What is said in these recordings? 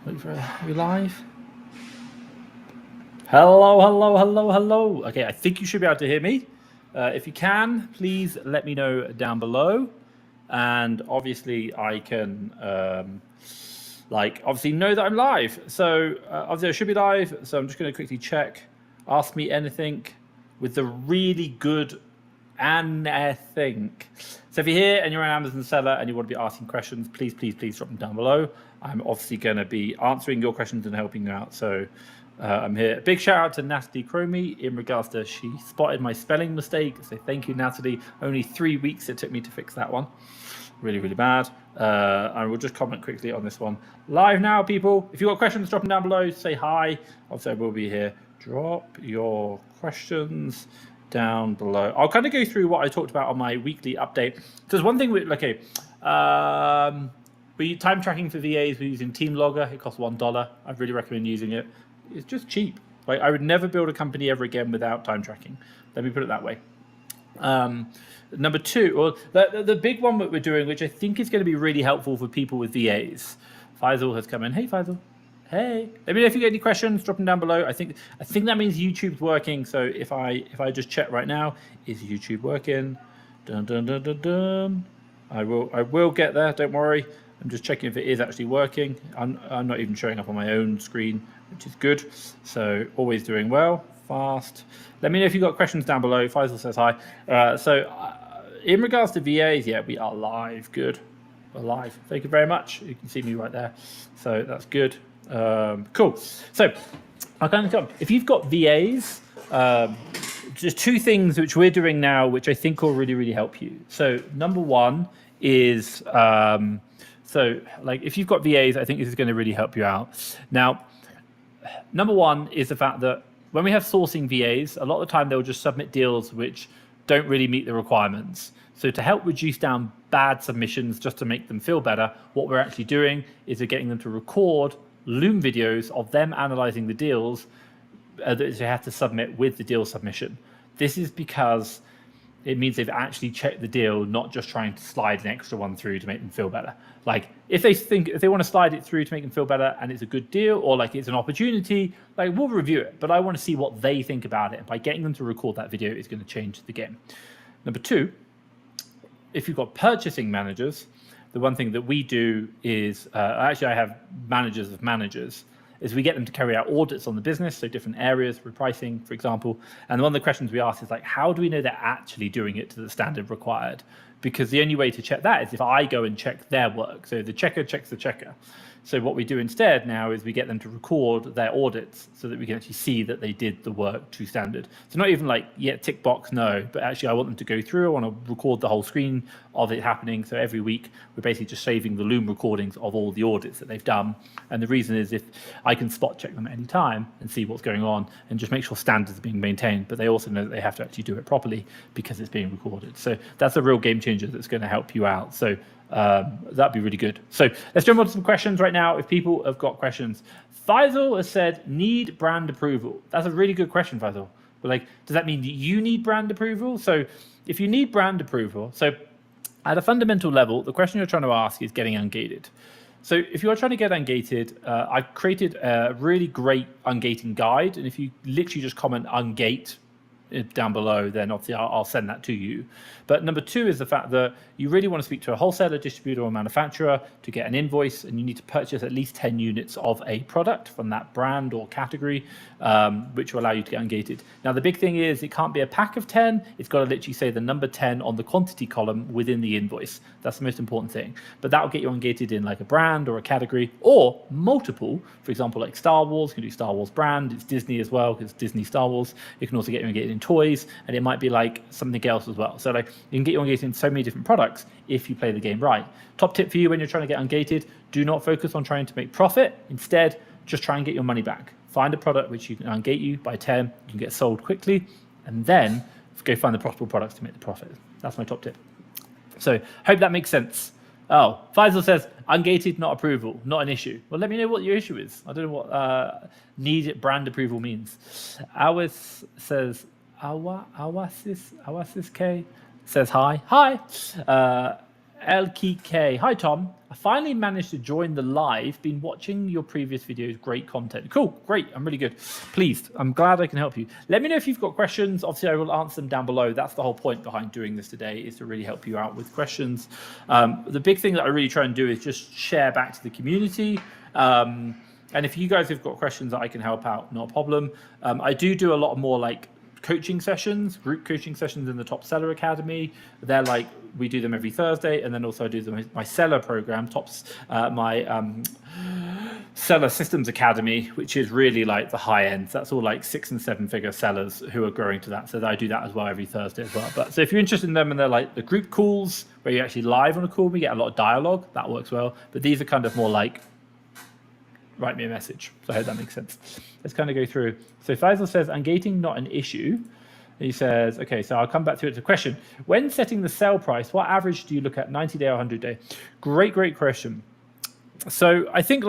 Are we live? Hello, hello, hello, hello. Okay, I think you should be able to hear me. If you can, please let me know down below. And obviously, I can obviously know that I'm live. So obviously, I should be live. So I'm just going to quickly check. Ask me anything with the really good anything. So if you're here and you're an Amazon seller and you want to be asking questions, please, please, please drop them down below. I'm obviously going to be answering your questions and helping you out. So I'm here. Big shout out to Natalie Cromie in regards to she spotted my spelling mistake. So thank you, Natalie. Only 3 weeks it took me to fix that one. Really, really bad. I will just comment quickly on this one. Live now, people. If you've got questions, drop them down below. Say hi. Obviously, I will be here. Drop your questions down below. I'll kind of go through what I talked about on my weekly update. So there's one thing with, okay, we time tracking for VAs. We're using Team Logger. It costs $1. I really recommend using it. It's just cheap. Like I would never build a company ever again without time tracking. Let me put it that way. Number two, or the big one that we're doing, which I think is going to be really helpful for people with VAs. Faisal has come in. Hey, Faisal. Hey. Let me know if you get any questions. Drop them down below. I think that means YouTube's working. So if I just check right now, is YouTube working? Dun dun dun dun dun. I will get there. Don't worry. I'm just checking if it is actually working. I'm not even showing up on my own screen, which is good. So always doing well. Fast. Let me know if you've got questions down below. Faisal says hi. In regards to VAs, yeah, we are live. Good. We're live. Thank you very much. You can see me right there. So that's good. Cool. So I'll kind of come. If you've got VAs, just two things which we're doing now, which I think will really, really help you. So number one is, if you've got VAs, I think this is going to really help you out. Now, number one is the fact that when we have sourcing VAs, a lot of the time they'll just submit deals which don't really meet the requirements. So to help reduce down bad submissions, just to make them feel better, what we're actually doing is we're getting them to record Loom videos of them analyzing the deals that they have to submit with the deal submission. This is because it means they've actually checked the deal, not just trying to slide an extra one through to make them feel better. Like if they want to slide it through to make them feel better and it's a good deal or like it's an opportunity, like we'll review it, but I want to see what they think about it. And by getting them to record that video is going to change the game. Number two, if you've got purchasing managers, the one thing that we do is, actually I have managers of managers, is we get them to carry out audits on the business, so different areas, repricing, for example. And one of the questions we ask is like, how do we know they're actually doing it to the standard required? Because the only way to check that is if I go and check their work. So the checker checks the checker. So what we do instead now is we get them to record their audits so that we can actually see that they did the work to standard. So not even like, yeah, tick box, no, but actually I want them to go through. I want to record the whole screen of it happening. So every week we're basically just saving the Loom recordings of all the audits that they've done. And the reason is if I can spot check them at any time and see what's going on and just make sure standards are being maintained, but they also know that they have to actually do it properly because it's being recorded. So that's a real game changer that's going to help you out. So that'd be really good. So let's jump on to some questions right now. If people have got questions, Faisal has said, need brand approval. That's a really good question, Faisal. But like, does that mean that you need brand approval? So if you need brand approval, so at a fundamental level, the question you're trying to ask is getting ungated. So if you're trying to get ungated, I've created a really great ungating guide. And if you literally just comment ungate down below, then obviously I'll send that to you. But number two is the fact that you really want to speak to a wholesaler, distributor, or manufacturer to get an invoice, and you need to purchase at least 10 units of a product from that brand or category, which will allow you to get ungated. Now, the big thing is it can't be a pack of 10. It's got to literally say the number 10 on the quantity column within the invoice. That's the most important thing. But that will get you ungated in like a brand or a category or multiple. For example, like Star Wars, you can do Star Wars brand. It's Disney as well because it's Disney Star Wars. You can also get you ungated in toys, and it might be like something else as well. So like you can get you ungated in so many different products if you play the game right. Top tip for you when you're trying to get ungated, do not focus on trying to make profit. Instead, just try and get your money back. Find a product which you can ungate you by 10, you can get sold quickly, and then go find the profitable products to make the profit. That's my top tip. So hope that makes sense. Oh, Faisal says, ungated, not approval, not an issue. Well, let me know what your issue is. I don't know what need brand approval means. Awis says, Awasis K says hi. Hi. LKK. Hi, Tom. I finally managed to join the live. Been watching your previous videos. Great content. Cool. Great. I'm really good. Pleased. I'm glad I can help you. Let me know if you've got questions. Obviously, I will answer them down below. That's the whole point behind doing this today, is to really help you out with questions. The big thing that I really try and do is just share back to the community. And if you guys have got questions that I can help out, not a problem. I do a lot more like coaching sessions, group coaching sessions in the Top Seller Academy. They're like, we do them every Thursday, and then also I do my seller program, my Seller Systems Academy, which is really like the high end. That's all like 6 and 7 figure sellers who are growing to that. So I do that as well every Thursday as well. But so if you're interested in them, and they're like the group calls where you're actually live on a call, we get a lot of dialogue. That works well. But these are kind of more like, write me a message. So I hope that makes sense. Let's kind of go through. So Faisal says, ungating not an issue. He says, okay, so I'll come back to it. It's a question. When setting the sell price, what average do you look at, 90 day or 100 day? Great question. So I think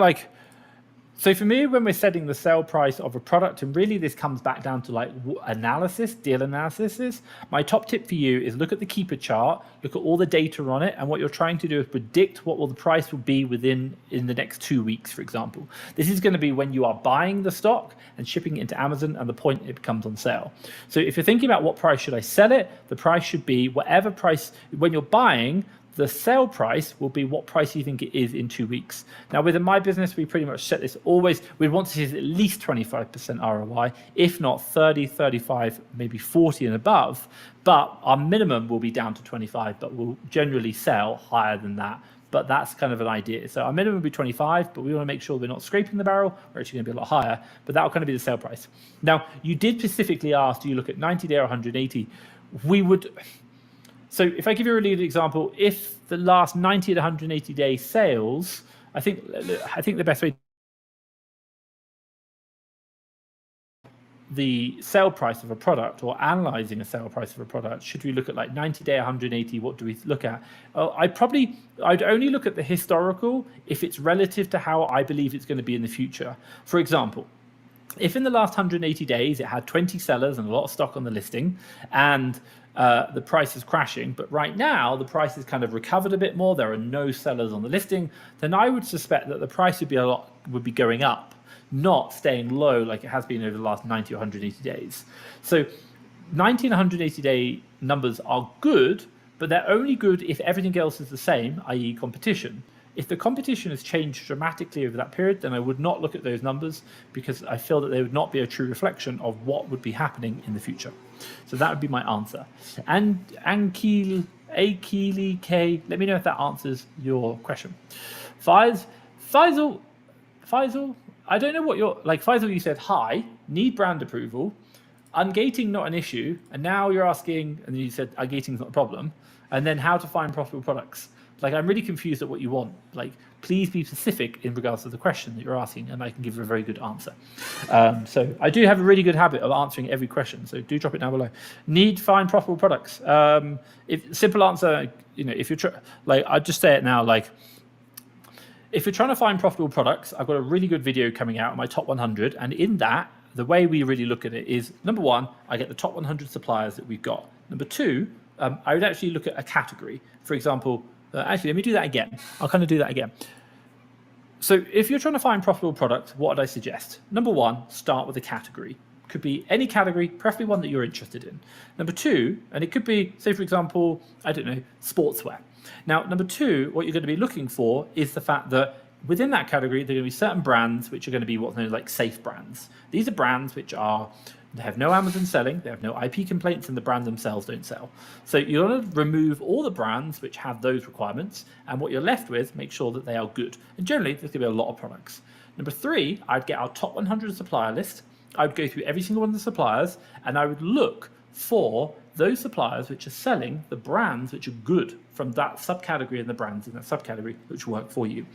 so for me, when we're setting the sell price of a product, and really this comes back down to like analysis, deal analysis, my top tip for you is look at the keeper chart, look at all the data on it, and what you're trying to do is predict what the price will be in the next 2 weeks, for example. This is going to be when you are buying the stock and shipping it into Amazon and the point it becomes on sale. So if you're thinking about what price should I sell it, the price should be whatever price, when you're buying, the sale price will be what price you think it is in 2 weeks. Now, within my business, we pretty much set this always, we want to see at least 25% ROI, if not 30, 35, maybe 40 and above. But our minimum will be down to 25, but we'll generally sell higher than that. But that's kind of an idea. So our minimum will be 25, but we want to make sure we're not scraping the barrel. We're actually going to be a lot higher, but that will kind of be the sale price. Now, you did specifically ask, do you look at 90 day or 180? So if I give you a really good example, if the last 90 to 180 day sales, I think the best way, the sale price of a product, or analyzing a sale price of a product, should we look at like 90 day, 180? What do we look at? I'd only look at the historical if it's relative to how I believe it's going to be in the future. For example, if in the last 180 days it had 20 sellers and a lot of stock on the listing, and the price is crashing, but right now the price is kind of recovered a bit more, there are no sellers on the listing, then I would suspect that the price would be going up, not staying low like it has been over the last 90 or 180 days. So 90 and 180 day numbers are good, but they're only good if everything else is the same, i.e. competition. If the competition has changed dramatically over that period, then I would not look at those numbers, because I feel that they would not be a true reflection of what would be happening in the future. So that would be my answer. And Akili K, let me know if that answers your question. Faisal, I don't know what you're like. Faisal, you said hi, need brand approval, ungating not an issue, and now you're asking, and you said ungating is not a problem, and then how to find profitable products. Like, I'm really confused at what you want. Like, please be specific in regards to the question that you're asking, and I can give you a very good answer. So I do have a really good habit of answering every question. So do drop it down below. Find profitable products. Simple answer, if you're I'll just say it now. Like, if you're trying to find profitable products, I've got a really good video coming out on my top 100, and in that, the way we really look at it is, number one, I get the top 100 suppliers that we've got. Number two, I would actually look at a category. For example, actually, let me do that again. I'll kind of do that again. So if you're trying to find profitable products, what would I suggest? Number one, start with a category. Could be any category, preferably one that you're interested in. Number two, and it could be, say, for example, I don't know, sportswear. Now, number two, what you're going to be looking for is the fact that within that category, there are going to be certain brands which are going to be what's known as like safe brands. These are brands which they have no Amazon selling, they have no IP complaints, and the brand themselves don't sell. So you're going to remove all the brands which have those requirements, and what you're left with, make sure that they are good. And generally, there's going to be a lot of products. Number three, I'd get our top 100 supplier list. I would go through every single one of the suppliers, and I would look for those suppliers which are selling the brands which are good from that subcategory and the brands in that subcategory which work for you.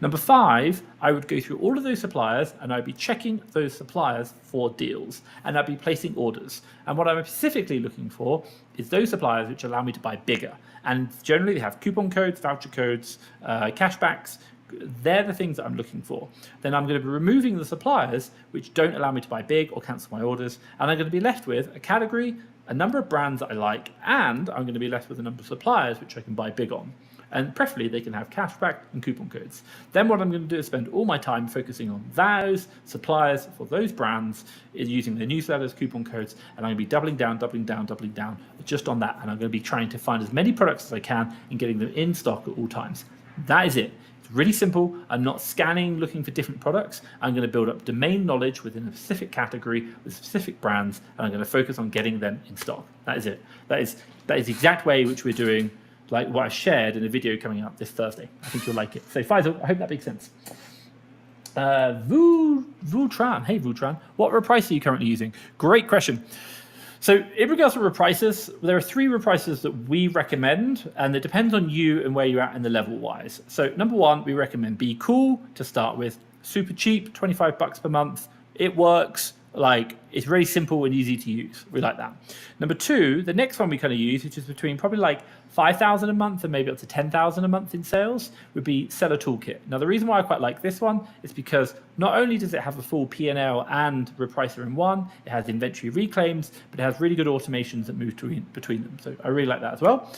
Number five, I would go through all of those suppliers, and I'd be checking those suppliers for deals, and I'd be placing orders. And what I'm specifically looking for is those suppliers which allow me to buy bigger. And generally they have coupon codes, voucher codes, cashbacks. They're the things that I'm looking for. Then I'm going to be removing the suppliers which don't allow me to buy big or cancel my orders, and I'm going to be left with a category, a number of brands that I like, and I'm going to be left with a number of suppliers which I can buy big on. And preferably they can have cashback and coupon codes. Then what I'm going to do is spend all my time focusing on those suppliers for those brands, using their newsletters, coupon codes, and I'm going to be doubling down just on that. And I'm going to be trying to find as many products as I can and getting them in stock at all times. That is it. It's really simple. I'm not scanning, looking for different products. I'm going to build up domain knowledge within a specific category with specific brands, and I'm going to focus on getting them in stock. That is it. That is the exact way which we're doing, like what I shared in a video coming up this Thursday. I think you'll like it. So Faisal, I hope that makes sense. Vutran, hey Vutran, what reprice are you currently using? Great question. So in regards to reprices, there are 3 reprices that we recommend, and it depends on you and where you're at in the level wise. So number 1, we recommend Be Cool to start with. Super cheap, $25 per month. It works. Like, it's very simple and easy to use. We like that. Number 2, the next one we kind of use, which is between probably like 5,000 a month and maybe up to 10,000 a month in sales, would be Seller Toolkit. Now, the reason why I quite like this one is because not only does it have a full P&L and repricer in one, it has inventory reclaims, but it has really good automations that move between them. So I really like that as well.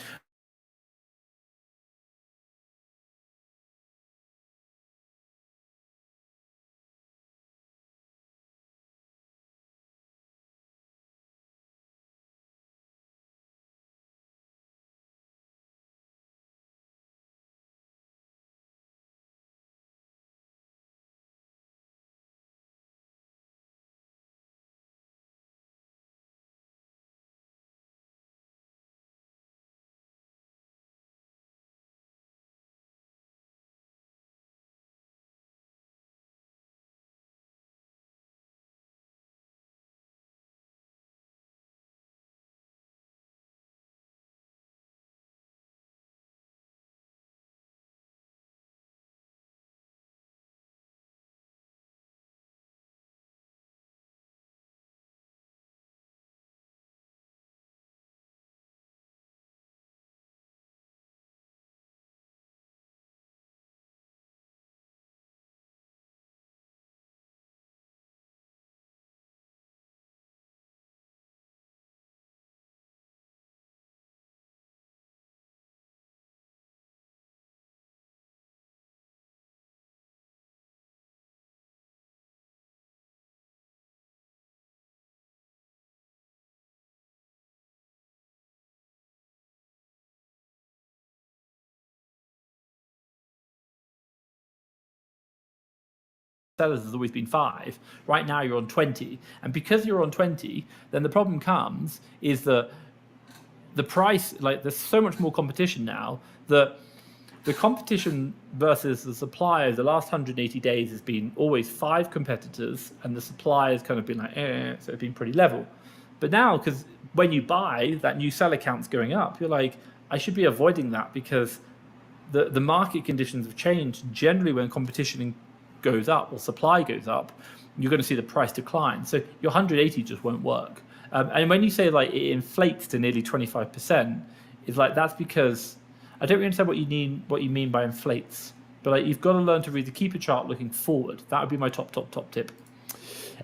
Sellers has always been 5. Right now you're on 20. And because you're on 20, then the problem comes is that the price, like there's so much more competition now that the competition versus the suppliers the last 180 days has been always 5 competitors, and the supply has kind of been like, so it's been pretty level. But now, because when you buy, that new seller count's going up, you're like, I should be avoiding that because the market conditions have changed. Generally, when competition goes up or supply goes up, you're going to see the price decline. So your 180 just won't work. And when you say like it inflates to nearly 25%, it's like that's because I don't really understand what you mean by inflates. But like you've got to learn to read the keeper chart looking forward. That would be my top tip.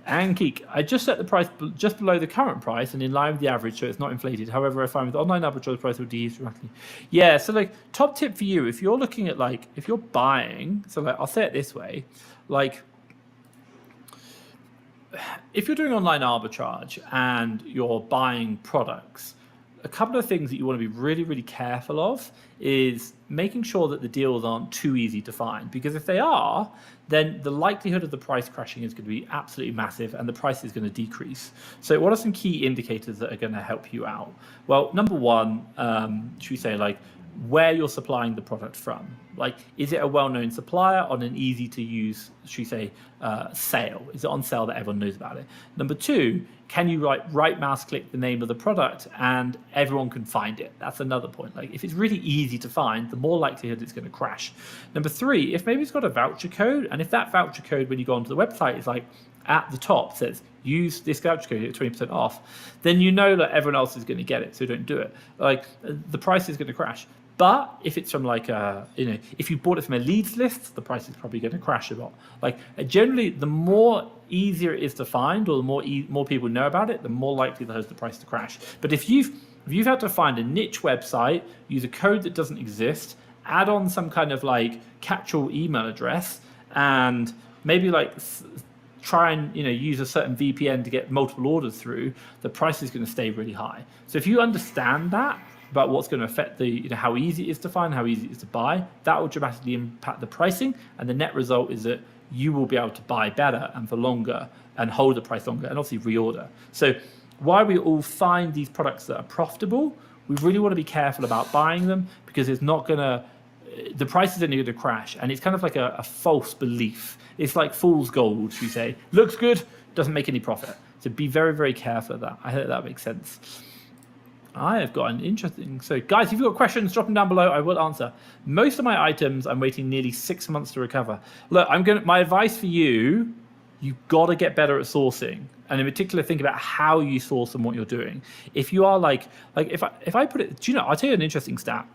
And Keek, I just set the price just below the current price and in line with the average, so it's not inflated. However, I find with online arbitrage, the price will decrease dramatically. Yeah, so like top tip for you, if you're looking at like, if you're buying, so like I'll say it this way, like if you're doing online arbitrage and you're buying products, a couple of things that you want to be really, really careful of is making sure that the deals aren't too easy to find. Because if they are, then the likelihood of the price crashing is going to be absolutely massive and the price is going to decrease. So what are some key indicators that are going to help you out? Well, number one, should we say like where you're supplying the product from? Like, is it a well-known supplier on an easy-to-use, should we say, sale? Is it on sale that everyone knows about it? Number two, can you right mouse click the name of the product and everyone can find it? That's another point. Like, if it's really easy to find, the more likelihood it's going to crash. Number three, if maybe it's got a voucher code, and if that voucher code, when you go onto the website, is like at the top says use this voucher code at 20% off, then you know that everyone else is going to get it, so don't do it. Like, the price is going to crash. But if it's from like if you bought it from a leads list, the price is probably going to crash a lot. Like generally, the more easier it is to find, or the more people know about it, the more likely the price to crash. But if you've had to find a niche website, use a code that doesn't exist, add on some kind of like catch-all email address, and maybe like try and use a certain VPN to get multiple orders through, the price is going to stay really high. So if you understand that about what's going to affect the how easy it is to find, how easy it is to buy, that will dramatically impact the pricing, and the net result is that you will be able to buy better and for longer and hold the price longer and obviously reorder. So while we all find these products that are profitable, we really want to be careful about buying them, because it's not going to, the price is only going to crash, and it's kind of like a false belief. It's like fool's gold, should we say. Looks good, doesn't make any profit. So be very, very careful of that. I hope that makes sense. I have got an interesting. So guys, if you've got questions, drop them down below. I will answer. Most of my items, I'm waiting nearly 6 months to recover. Look, my advice for you, you've got to get better at sourcing. And in particular, think about how you source and what you're doing. If you are like if I put it, I'll tell you an interesting stat.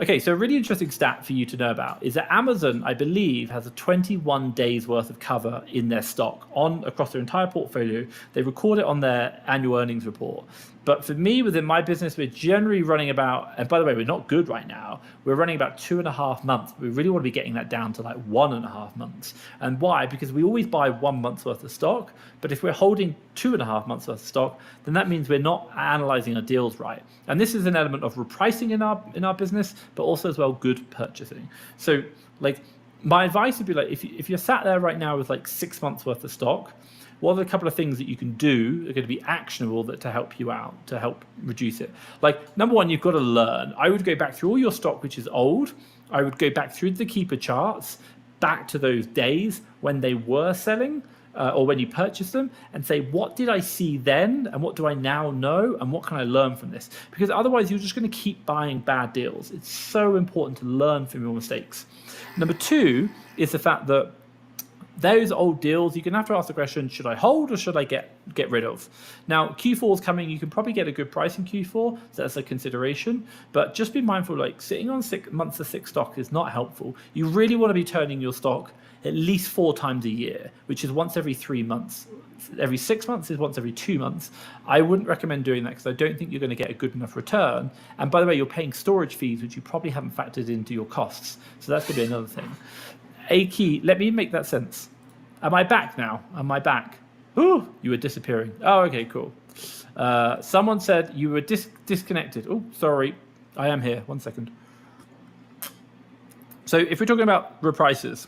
Okay, so a really interesting stat for you to know about is that Amazon, I believe, has a 21 days worth of cover in their stock across their entire portfolio. They record it on their annual earnings report. But for me, within my business, we're generally running about, and by the way, we're not good right now, we're running about 2.5 months. We really want to be getting that down to like 1.5 months. And why? Because we always buy 1 month's worth of stock. But if we're holding 2.5 months worth of stock, then that means we're not analyzing our deals right. And this is an element of repricing in our business, but also as well good purchasing. So like my advice would be like, if you're sat there right now with like 6 months worth of stock, what are the couple of things that you can do that are going to be actionable to help you out, to help reduce it? Like, number one, you've got to learn. I would go back through all your stock, which is old. I would go back through the keeper charts, back to those days when they were selling or when you purchased them, and say, what did I see then? And what do I now know? And what can I learn from this? Because otherwise, you're just going to keep buying bad deals. It's so important to learn from your mistakes. Number two is the fact that those old deals, you're going to have to ask the question, should I hold or should I get rid of? Now, Q4 is coming. You can probably get a good price in Q4, so that's a consideration. But just be mindful, like sitting on 6 months of sick stock is not helpful. You really want to be turning your stock at least 4 times a year, which is once every 3 months. Every 6 months is once every 2 months. I wouldn't recommend doing that because I don't think you're going to get a good enough return. And by the way, you're paying storage fees, which you probably haven't factored into your costs. So that's going to be another thing. A key, let me make that sense. Am I back now? Am I back? Ooh, you were disappearing. Oh, okay, cool. Someone said you were disconnected. Oh, sorry. I am here. 1 second. So if we're talking about reprices,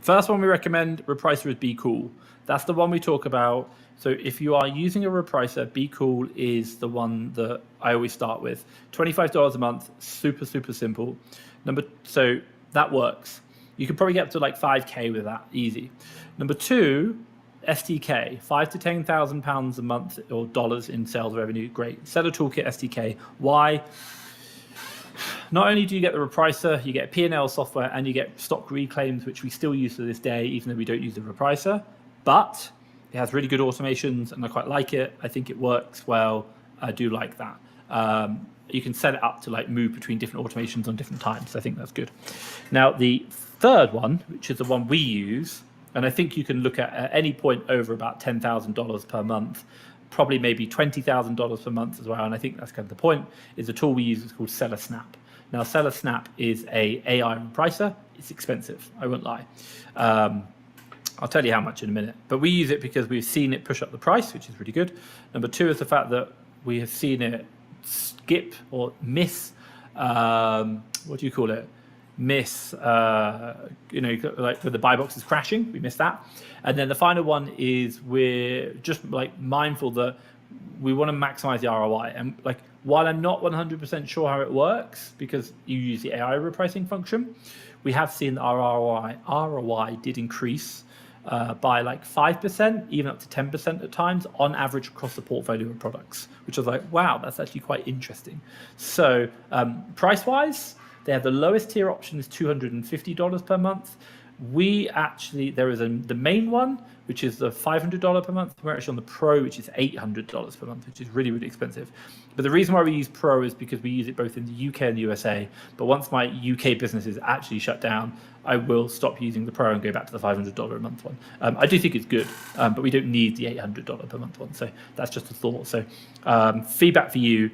first one we recommend, repricer is Be Cool. That's the one we talk about. So if you are using a repricer, Be Cool is the one that I always start with. $25 a month, super, super simple. So that works. You can probably get up to like 5K with that, easy. Number two, STK, £5,000 to £10,000 a month or dollars in sales revenue. Great. Seller Toolkit STK. Why? Not only do you get the repricer, you get P&L software, and you get stock reclaims, which we still use to this day, even though we don't use the repricer. But it has really good automations, and I quite like it. I think it works well. I do like that. You can set it up to like move between different automations on different times. I think that's good. Now, the third one, which is the one we use, and I think you can look at any point over about $10,000 per month, probably maybe $20,000 per month as well. And I think that's kind of the point, is a tool we use. It's called Seller Snap. Now, Seller Snap is a AI repricer. It's expensive, I won't lie. I'll tell you how much in a minute. But we use it because we've seen it push up the price, which is really good. Number two is the fact that we have seen it skip or miss, what do you call it? Miss, like with the buy boxes crashing, we missed that. And then the final one is we're just like mindful that we want to maximize the ROI. And like, while I'm not 100% sure how it works, because you use the AI repricing function, we have seen that our ROI did increase by like 5%, even up to 10% at times, on average across the portfolio of products, which I was like, wow, that's actually quite interesting. So price-wise, they have the lowest tier option is $250 per month. There is the main one, which is the $500 per month. We're actually on the Pro, which is $800 per month, which is really, really expensive. But the reason why we use Pro is because we use it both in the UK and the USA. But once my UK business is actually shut down, I will stop using the Pro and go back to the $500 a month one. I do think it's good, but we don't need the $800 per month one. So that's just a thought. So feedback for you.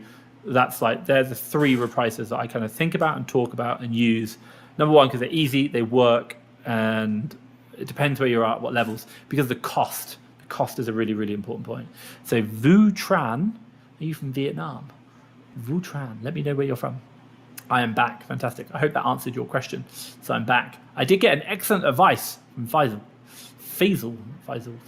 That's like, they're the three repricers that I kind of think about and talk about and use. Number one, because they're easy, they work, and it depends where you're at, what levels, because the cost is a really, really important point. So Vu Tran, are you from Vietnam? Vu Tran, let me know where you're from. I am back. Fantastic. I hope that answered your question. So I'm back. I did get an excellent advice from Faisal.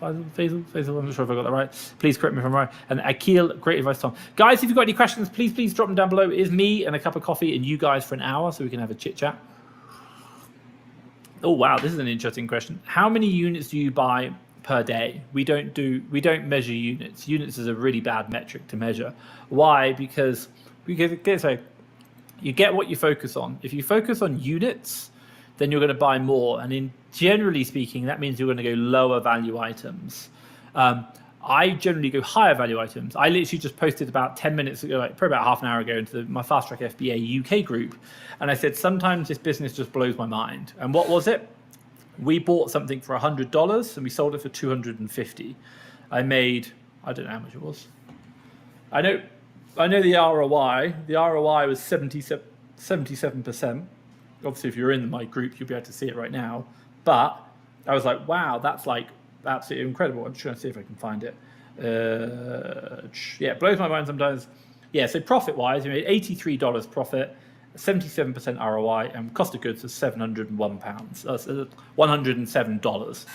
I'm not sure if I got that right. Please correct me if I'm right. And Akil, great advice, Tom. Guys, if you've got any questions, please drop them down below. It is me and a cup of coffee and you guys for an hour so we can have a chit chat. Oh, wow. This is an interesting question. How many units do you buy per day? We don't measure units. Units is a really bad metric to measure. Why? Because you get what you focus on. If you focus on units, then you're going to buy more. And generally speaking, that means you're going to go lower value items. I generally go higher value items. I literally just posted about 10 minutes ago, probably about half an hour ago, into my Fast Track FBA UK group. And I said, sometimes this business just blows my mind. And what was it? We bought something for $100 and we sold it for $250. I made, I don't know how much it was. I know the ROI. The ROI was 77%. Obviously, if you're in my group, you'll be able to see it right now. But I was like, wow, that's like absolutely incredible. I'm just trying to see if I can find it. Yeah, it blows my mind sometimes. Yeah, so profit-wise, we made $83 profit, 77% ROI, and cost of goods was £701. That's $107.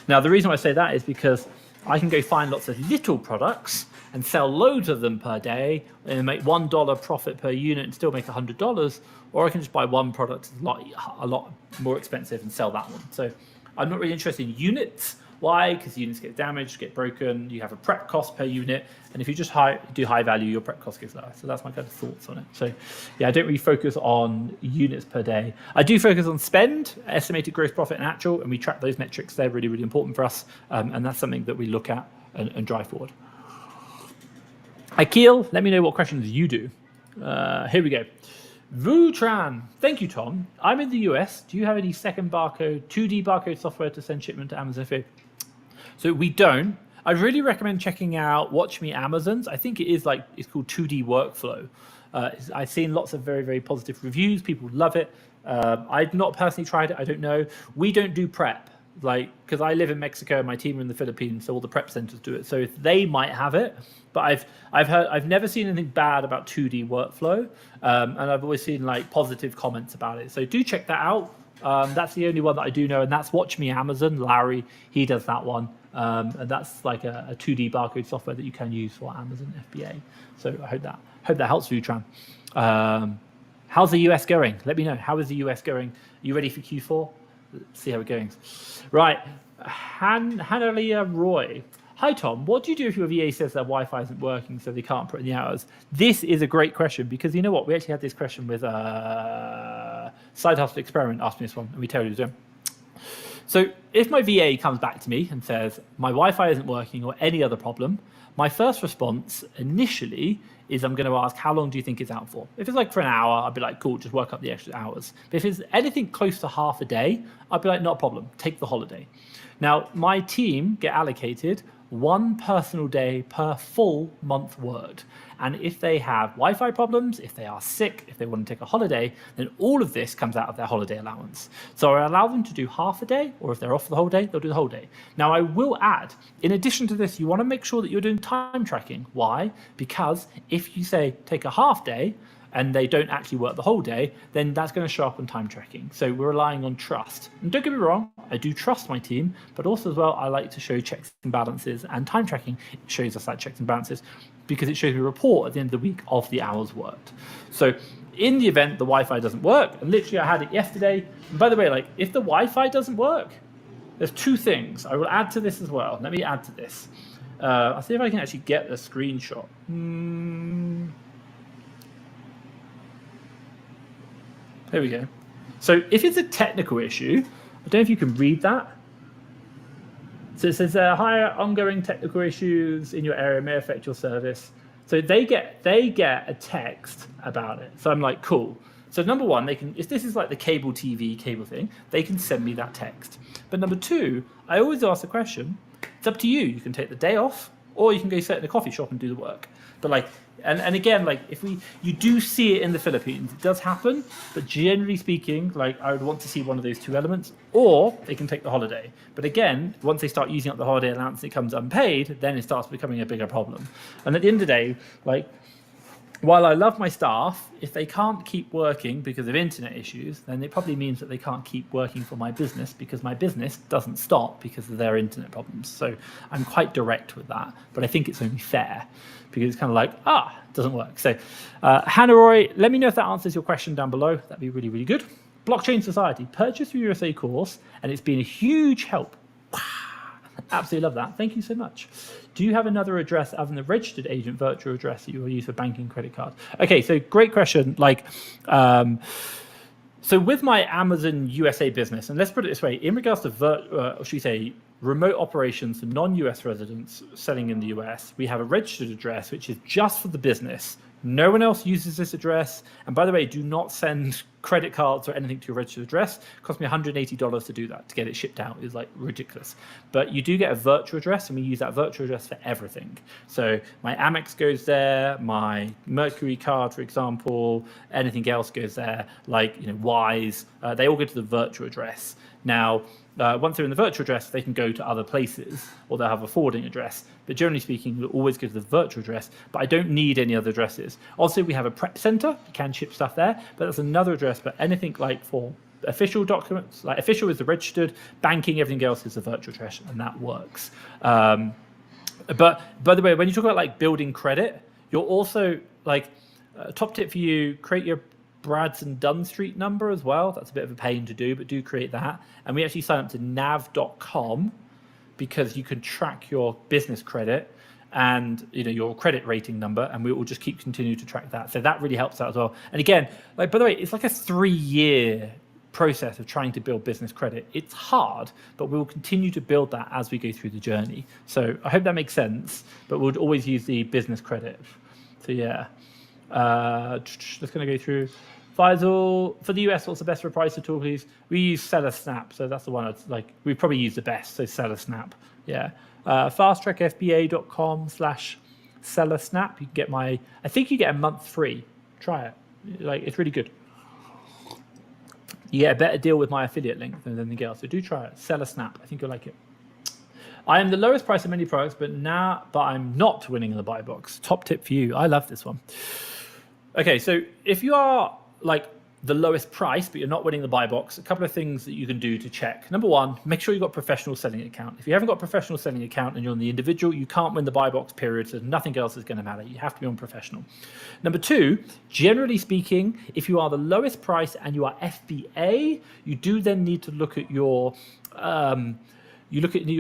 Now, the reason why I say that is because I can go find lots of little products and sell loads of them per day and make $1 profit per unit and still make $100, or I can just buy one product a lot more expensive and sell that one. So I'm not really interested in units. Why? Because units get damaged, get broken, you have a prep cost per unit, and if you just do high value, your prep cost gets lower. So that's my kind of thoughts on it. So yeah, I don't really focus on units per day. I do focus on spend, estimated gross profit and actual, and we track those metrics. They're really, really important for us, and that's something that we look at and drive forward. Akil, let me know what questions you do. Here we go. Vu Tran, thank you, Tom. I'm in the US. Do you have any second barcode, 2D barcode software to send shipment to Amazon FBA? So we don't. I really recommend checking out Watch Me Amazon's. I think it's called 2D Workflow. I've seen lots of very, very positive reviews. People love it. I've not personally tried it. I don't know. We don't do prep, because I live in Mexico and my team are in the Philippines, so all the prep centers do it. So if they might have it, but I've never seen anything bad about 2D Workflow, and I've always seen positive comments about it. So do check that out. That's the only one that I do know, and that's Watch Me Amazon. Larry, he does that one, and that's like a 2D barcode software that you can use for Amazon FBA. So I hope that helps you, Tran. How's the US going? Let me know. How is the US going? Are you ready for Q4? Let's see how it goes. Right, Hanalia Roy. Hi, Tom. What do you do if your VA says their Wi-Fi isn't working, so they can't put in the hours? This is a great question, because you know what? We actually had this question with Side Hustle Experiment asked me this one, and we totally do. So if my VA comes back to me and says my Wi-Fi isn't working or any other problem, my first response initially is I'm going to ask, how long do you think it's out for? If it's for an hour, I'd be like, cool, just work up the extra hours. But if it's anything close to half a day, I'd be like, not a problem, take the holiday. Now, my team get allocated one personal day per full month worked. And if they have Wi-Fi problems, if they are sick, if they want to take a holiday, then all of this comes out of their holiday allowance. So I allow them to do half a day, or if they're off for the whole day, they'll do the whole day. Now, I will add, in addition to this, you want to make sure that you're doing time tracking. Why? Because if you say take a half day, and they don't actually work the whole day, then that's going to show up on time tracking. So we're relying on trust. And don't get me wrong, I do trust my team, but also as well, I like to show checks and balances, and time tracking shows us that checks and balances because it shows me a report at the end of the week of the hours worked. So in the event the Wi-Fi doesn't work, and literally I had it yesterday, and by the way, if the Wi-Fi doesn't work, there's two things. I will add to this as well. Let me add to this. I'll see if I can actually get the screenshot. There we go. So if it's a technical issue, I don't know if you can read that. So it says higher ongoing technical issues in your area may affect your service. So they get a text about it. So I'm like, cool. So number one, they can, if this is like the cable TV cable thing, they can send me that text. But number two, I always ask the question, it's up to you. You can take the day off, or you can go sit in a coffee shop and do the work. But like, and again, like you do see it in the Philippines, it does happen, but generally speaking, like I would want to see one of those two elements, or they can take the holiday. But again, once they start using up the holiday allowance, it comes unpaid, then it starts becoming a bigger problem. And at the end of the day, like, while I love my staff, if they can't keep working because of internet issues, then it probably means that they can't keep working for my business because my business doesn't stop because of their internet problems. So I'm quite direct with that, but I think it's only fair because it's kind of like, it doesn't work. So Hannah Roy, let me know if that answers your question down below. That'd be really, really good. Blockchain Society, purchased your USA course, and it's been a huge help. Wow. Absolutely love that. Thank you so much. Do you have another address other than the registered agent virtual address that you will use for banking credit cards? Okay, so great question. Like, so with my Amazon USA business, and let's put it this way, in regards to, should we say, remote operations for non-US residents selling in the US, we have a registered address, which is just for the business. No one else uses this address. And by the way, do not send credit cards or anything to your registered address. It cost me $180 to do that, to get it shipped out. It's like ridiculous. But you do get a virtual address, and we use that virtual address for everything. So my Amex goes there, my Mercury card, for example, anything else goes there, like, you know, Wise, they all go to the virtual address. Now, once they're in the virtual address, they can go to other places, or they'll have a forwarding address. But generally speaking, we'll always go to the virtual address, but I don't need any other addresses. Also, we have a prep center. You can ship stuff there, but that's another address. But anything like for official documents, like official is the registered, banking, everything else is the virtual address, and that works. But by the way, when you talk about like building credit, you're also like, top tip for you, create your Bradson Dunn Street number as well. That's a bit of a pain to do, but do create that. And we actually sign up to nav.com because you can track your business credit and, you know, your credit rating number, and we will just keep continue to track that. So that really helps out as well. And again, like, by the way, it's like a 3-year process of trying to build business credit. It's hard, but we will continue to build that as we go through the journey. So I hope that makes sense, but we'll always use the business credit. So yeah, just going to go through. Faisal, for the US, what's the best for price at all, please? We use Seller Snap, so that's the one I'd like. We probably use the best, so Seller Snap. Yeah. fasttrackfba.com/Seller Snap. You can get I think you get a month free. Try it. Like, it's really good. You get a better deal with my affiliate link than anything else. So do try it. Seller Snap. I think you'll like it. I am the lowest price of many products, but I'm not winning in the buy box. Top tip for you. I love this one. Okay, so if you are like the lowest price, but you're not winning the buy box, a couple of things that you can do to check. Number one, make sure you've got a professional selling account. If you haven't got a professional selling account and you're on the individual, you can't win the buy box, period. So nothing else is going to matter. You have to be on professional. Number two, generally speaking, if you are the lowest price and you are FBA, you do then need to look at your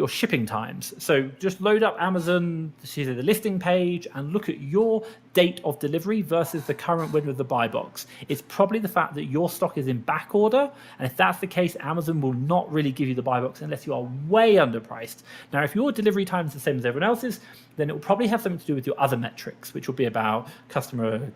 shipping times. So just load up Amazon, see the listing page, and look at your date of delivery versus the current winner of the buy box. It's probably the fact that your stock is in back order, and if that's the case, Amazon will not really give you the buy box unless you are way underpriced. Now, if your delivery time is the same as everyone else's, then it will probably have something to do with your other metrics, which will be about customer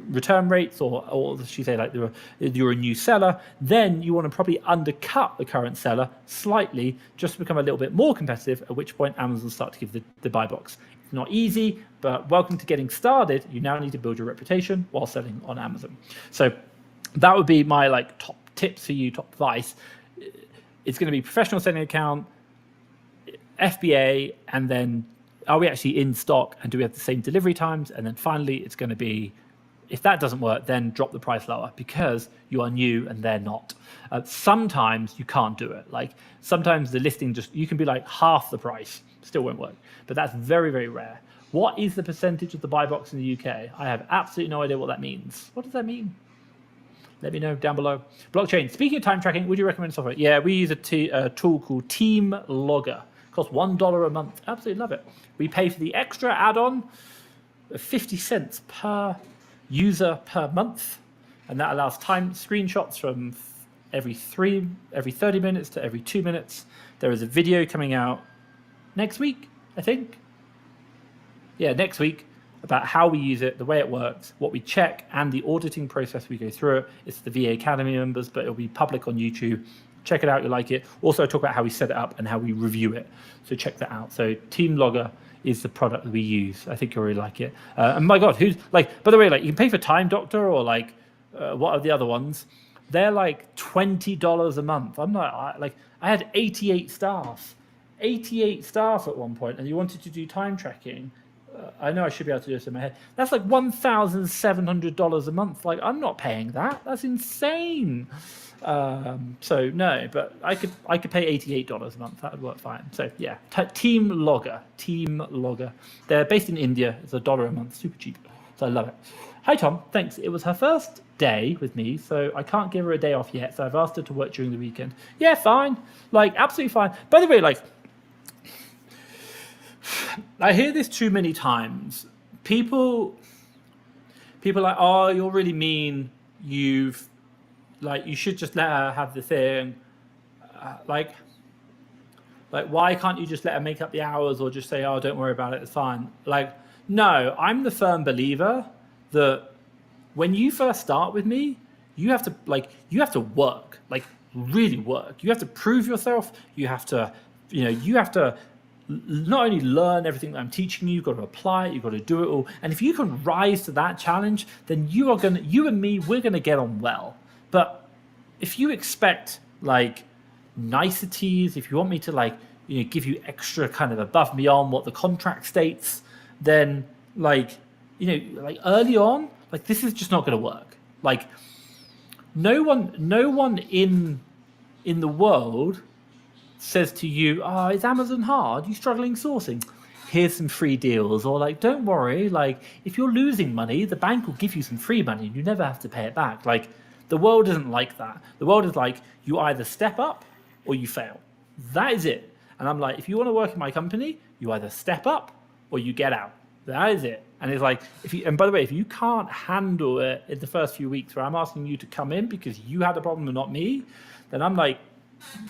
return rates, or should you say, like, you're a new seller, then you want to probably undercut the current seller slightly just to become a little bit more competitive, at which point Amazon will start to give the buy box. It's not easy, but welcome to getting started. You now need to build your reputation while selling on Amazon. So that would be my like top tips for you, top advice. It's going to be professional selling account, FBA, and then are we actually in stock, and do we have the same delivery times? And then finally, it's going to be, if that doesn't work, then drop the price lower because you are new and they're not. Sometimes you can't do it. Like, sometimes the listing you can be like half the price, still won't work. But that's very, very rare. What is the percentage of the buy box in the UK? I have absolutely no idea what that means. What does that mean? Let me know down below. Blockchain. Speaking of time tracking, would you recommend software? Yeah, we use a tool called Team Logger. It costs $1 a month. Absolutely love it. We pay for the extra add-on of 50 cents per user per month, and that allows time screenshots from every 30 minutes to every 2 minutes. There is a video coming out next week, I think. Yeah, next week, about how we use it, the way it works, what we check, and the auditing process we go through it. It's the VA Academy members, but it'll be public on YouTube. Check it out, you'll like it. Also, I talk about how we set it up and how we review it. So check that out. So Team Logger is the product that we use. I think you'll really like it. And my God, who's like, by the way, like you can pay for Time Doctor or like, what are the other ones? They're like $20 a month. I'm not I had 88 staff at one point, and you wanted to do time tracking. I know I should be able to do this in my head. That's like $1,700 a month. Like I'm not paying that. That's insane. So no, but I could pay $88 a month. That would work fine. So yeah, Team Logger. They're based in India. It's $1 a month, super cheap. So I love it. Hi Tom, thanks. It was her first day with me, so I can't give her a day off yet. So I've asked her to work during the weekend. Yeah, fine. Like absolutely fine. By the way, like I hear this too many times. People are like, oh, you're really mean. You should just let her have the thing. Like, why can't you just let her make up the hours or just say, oh, don't worry about it, it's fine. Like, no, I'm the firm believer that when you first start with me, you have to work, like really work. You have to prove yourself. You have to not only learn everything that I'm teaching you, you've got to apply it, you've got to do it all. And if you can rise to that challenge, then you and me, we're going to get on well. But if you expect like niceties, if you want me to give you extra kind of above and beyond what the contract states, then early on, like this is just not going to work. Like no one in the world says to you, oh, is Amazon hard? You struggling sourcing? Here's some free deals. Or like, don't worry, like if you're losing money, the bank will give you some free money and you never have to pay it back. Like the world isn't like that. The world is like, you either step up or you fail. That is it. And I'm like, if you want to work in my company, you either step up or you get out. That is it. And it's like, and by the way, if you can't handle it in the first few weeks where I'm asking you to come in because you had a problem and not me, then I'm like,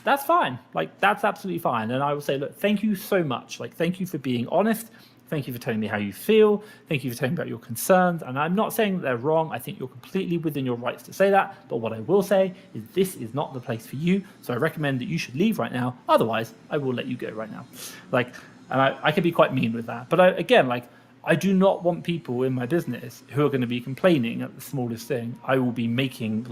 that's fine. Like, that's absolutely fine. And I will say, look, thank you so much. Like, thank you for being honest. Thank you for telling me how you feel. Thank you for telling me about your concerns. And I'm not saying that they're wrong. I think you're completely within your rights to say that. But what I will say is this is not the place for you. So I recommend that you should leave right now. Otherwise, I will let you go right now. And I can be quite mean with that. But I do not want people in my business who are going to be complaining at the smallest thing. I will be making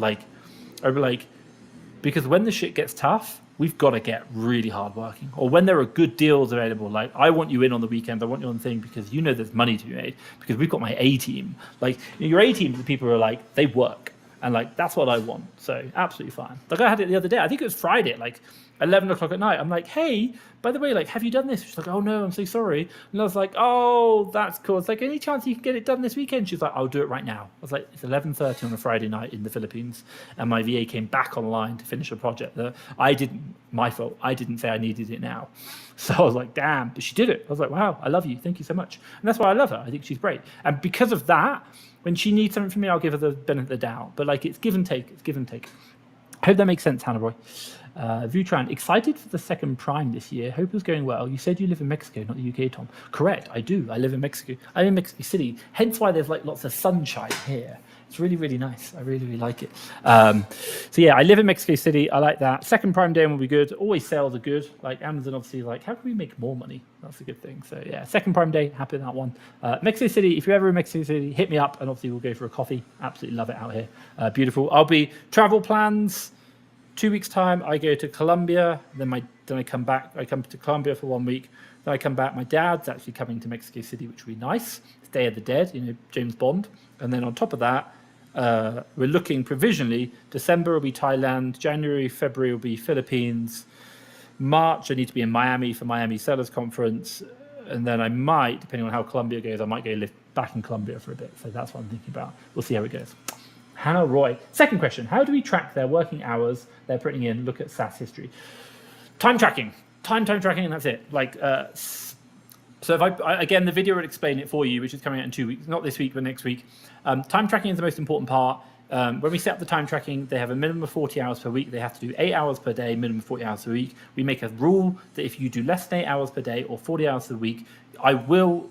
because when the shit gets tough, we've got to get really hard working. Or when there are good deals available, like I want you in on the weekend, I want you on the thing because there's money to be made. Because we've got my A team. Like your A team, the people who are like, they work. And like, that's what I want. So absolutely fine. Like I had it the other day. I think it was Friday, like 11 o'clock at night. I'm like, hey, by the way, like, have you done this? She's like, oh no, I'm so sorry. And I was like, oh, that's cool. It's like, any chance you can get it done this weekend? She's like, I'll do it right now. I was like, it's 11:30 on a Friday night in the Philippines. And my VA came back online to finish a project that my fault. I didn't say I needed it now. So I was like, damn, but she did it. I was like, wow, I love you. Thank you so much. And that's why I love her. I think she's great. And because of that, when she needs something from me, I'll give her the benefit of the doubt. But like, it's give and take. It's give and take. I hope that makes sense, Hannah Roy. Vutran, excited for the second Prime this year. Hope it's going well. You said you live in Mexico, not the UK, Tom. Correct, I do. I live in Mexico. I'm in Mexico City. Hence why there's like lots of sunshine here. It's really, really nice. I really, really like it. So yeah, I live in Mexico City. I like that. Second Prime Day will be good. Always sales are good. Like Amazon, obviously, like how can we make more money? That's a good thing. So yeah, second Prime Day, happy with that one. Mexico City, if you're ever in Mexico City, hit me up and obviously we'll go for a coffee. Absolutely love it out here. Beautiful. I'll be travel plans. 2 weeks time, I go to Colombia. Then I come back. I come to Colombia for 1 week. Then I come back. My dad's actually coming to Mexico City, which will be nice. It's Day of the Dead, James Bond. And then on top of that, we're looking provisionally. December will be Thailand. January, February will be Philippines. March, I need to be in Miami for Miami Sellers Conference. And then I might, depending on how Colombia goes, I might go live back in Colombia for a bit. So that's what I'm thinking about. We'll see how it goes. Hannah Roy. Second question, how do we track their working hours they're putting in? Look at SaaS history. Time tracking, and that's it. So if again, the video will explain it for you, which is coming out in 2 weeks, not this week, but next week. Time tracking is the most important part. When we set up the time tracking, they have a minimum of 40 hours per week. They have to do 8 hours per day, minimum 40 hours per week. We make a rule that if you do less than 8 hours per day or 40 hours a week, I will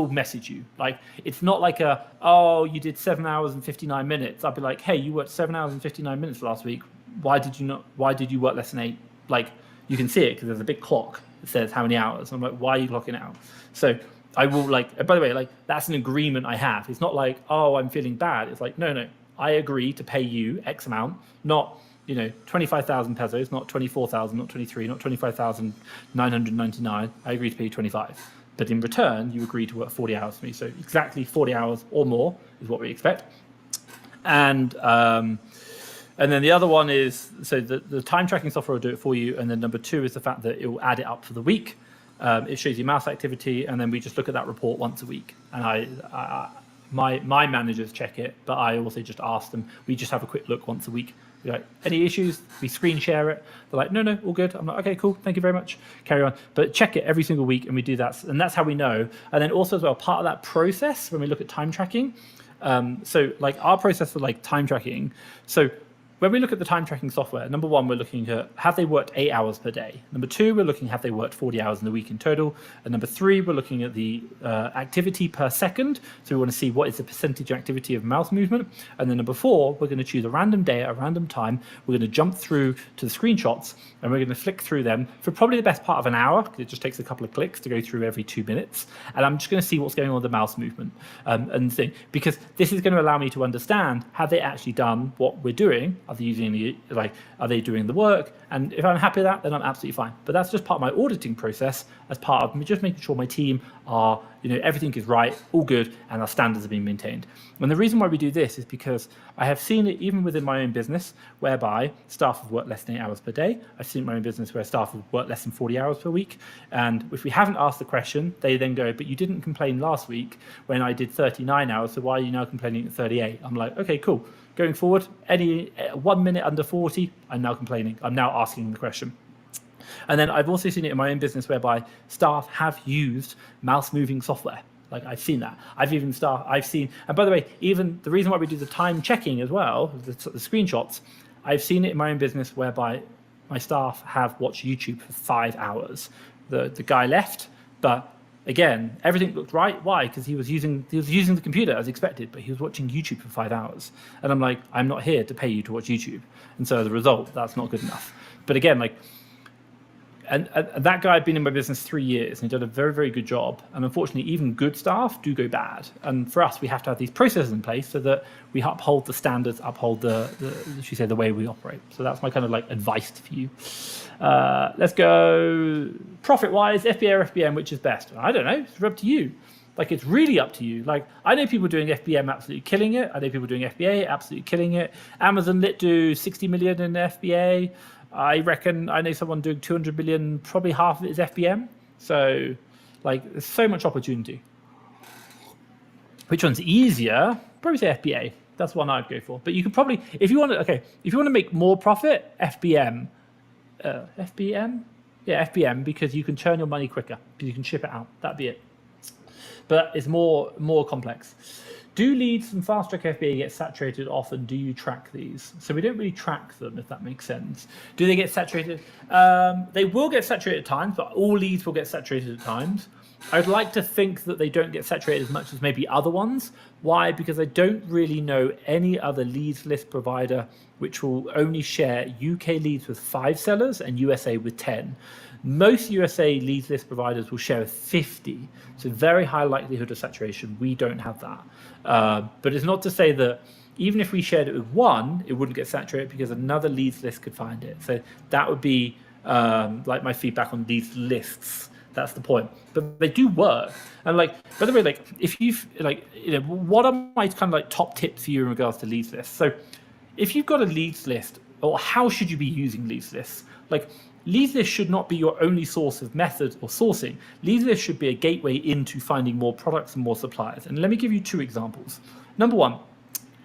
message you. Like, it's not like you did 7 hours and 59 minutes. I'd be like, hey, you worked 7 hours and 59 minutes last week. why did you work less than 8? Like, you can see it because there's a big clock that says how many hours. I'm like, why are you clocking out? So I will, like, by the way, like, that's an agreement I have. It's not like, oh, I'm feeling bad. It's like, no, I agree to pay you X amount, not, 25,000 pesos, not 24,000, not 23, not 25,999. I agree to pay you 25. But in return, you agree to work 40 hours for me. So exactly 40 hours or more is what we expect. And then the other one is, so the time tracking software will do it for you. And then number 2 is the fact that it will add it up for the week. It shows you mouse activity, and then we just look at that report once a week. And my managers check it, but I also just ask them. We just have a quick look once a week. We're like, any issues? We screen share it. They're like, no, all good. I'm like, okay, cool. Thank you very much. Carry on. But check it every single week, and we do that. And that's how we know. And then also as well, part of that process, when we look at time tracking, so like our process for like time tracking. So when we look at the time tracking software, number 1, we're looking at have they worked 8 hours per day. Number 2, we're looking have they worked 40 hours in the week in total. And number 3, we're looking at the activity per second. So we want to see what is the percentage activity of mouse movement. And then number 4, we're going to choose a random day at a random time. We're going to jump through to the screenshots, and we're going to flick through them for probably the best part of an hour, because it just takes a couple of clicks to go through every 2 minutes. And I'm just going to see what's going on with the mouse movement and thing, because this is going to allow me to understand, have they actually done what we're doing? Are they using are they doing the work? And if I'm happy with that, then I'm absolutely fine. But that's just part of my auditing process, as part of just making sure my team are, everything is right, all good, and our standards are being maintained. And the reason why we do this is because I have seen it even within my own business, whereby staff have worked less than 8 hours per day. I've seen my own business where staff have worked less than 40 hours per week. And if we haven't asked the question, they then go, but you didn't complain last week when I did 39 hours, so why are you now complaining at 38? I'm like, okay, cool. Going forward, any 1 minute under 40, I'm now complaining. I'm now asking the question. And then I've also seen it in my own business whereby staff have used mouse moving software. Like, I've seen that. I've seen, and by the way, even the reason why we do the time checking as well, the screenshots, I've seen it in my own business whereby my staff have watched YouTube for 5 hours. The guy left, but again, everything looked right. Why? Because he was using the computer as expected, but he was watching YouTube for 5 hours. And I'm like, I'm not here to pay you to watch YouTube. And so as a result, that's not good enough. But again, like, and that guy had been in my business 3 years, and he did a very, very good job. And unfortunately, even good staff do go bad. And for us, we have to have these processes in place so that we uphold the standards, uphold the way we operate. So that's my kind of like advice for you. Let's go profit-wise, FBA or FBM, which is best? I don't know. It's up to you. Like, it's really up to you. Like, I know people doing FBM absolutely killing it. I know people doing FBA absolutely killing it. Amazon lit do 60 million in FBA. I reckon I know someone doing 200 million, probably half of it is FBM. So, like, there's so much opportunity. Which one's easier? Probably say FBA. That's one I'd go for. But you could probably, if you want to make more profit, FBM. FBM? Yeah, FBM, because you can turn your money quicker, because you can ship it out. That'd be it. But it's more complex. Do leads from fast track FBA get saturated often? Do you track these? So we don't really track them, if that makes sense. Do they get saturated? They will get saturated at times, but all leads will get saturated at times. I'd like to think that they don't get saturated as much as maybe other ones. Why? Because I don't really know any other leads list provider which will only share UK leads with 5 sellers and USA with 10. Most USA leads list providers will share with 50. So very high likelihood of saturation. We don't have that. But it's not to say that even if we shared it with 1, it wouldn't get saturated because another leads list could find it. So that would be like my feedback on leads lists. That's the point. But they do work. And like, by the way, like, if you've what are my kind of like top tips for you in regards to leads lists? So if you've got a leads list, or how should you be using leads lists? Like, leads list should not be your only source of method or sourcing. Leads list should be a gateway into finding more products and more suppliers. And let me give you 2 examples. Number 1,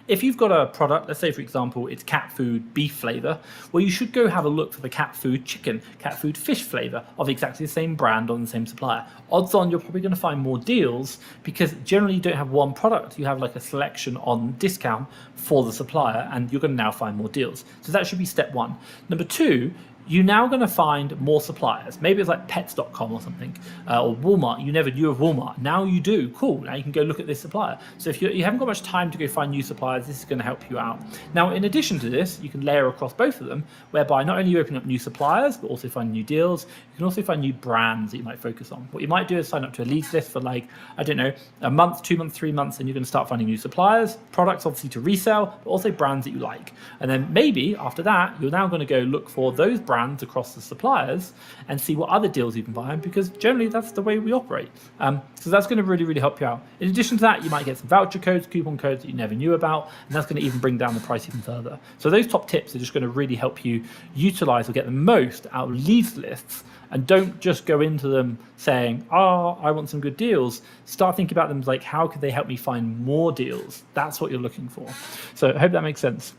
if you've got a product, let's say, for example, it's cat food beef flavor, well, you should go have a look for the cat food chicken, cat food fish flavor of exactly the same brand on the same supplier. Odds on you're probably going to find more deals because generally you don't have one product. You have like a selection on discount for the supplier, and you're going to now find more deals. So that should be step 1. Number 2, you're now going to find more suppliers. Maybe it's like pets.com or something, or Walmart. You never knew of Walmart. Now you do. Cool. Now you can go look at this supplier. So if you haven't got much time to go find new suppliers, this is going to help you out. Now, in addition to this, you can layer across both of them, whereby not only you open up new suppliers, but also find new deals. You can also find new brands that you might focus on. What you might do is sign up to a leads list for like, I don't know, a month, 2 months, 3 months, and you're going to start finding new suppliers, products obviously to resell, but also brands that you like. And then maybe after that, you're now going to go look for those brands across the suppliers and see what other deals you can buy, because generally that's the way we operate. So that's going to really, really help you out. In addition to that, you might get some voucher codes, coupon codes that you never knew about, and that's going to even bring down the price even further. So those top tips are just going to really help you utilize or get the most out of leads lists. And don't just go into them saying, oh, I want some good deals. Start thinking about them like, how could they help me find more deals? That's what you're looking for. So I hope that makes sense.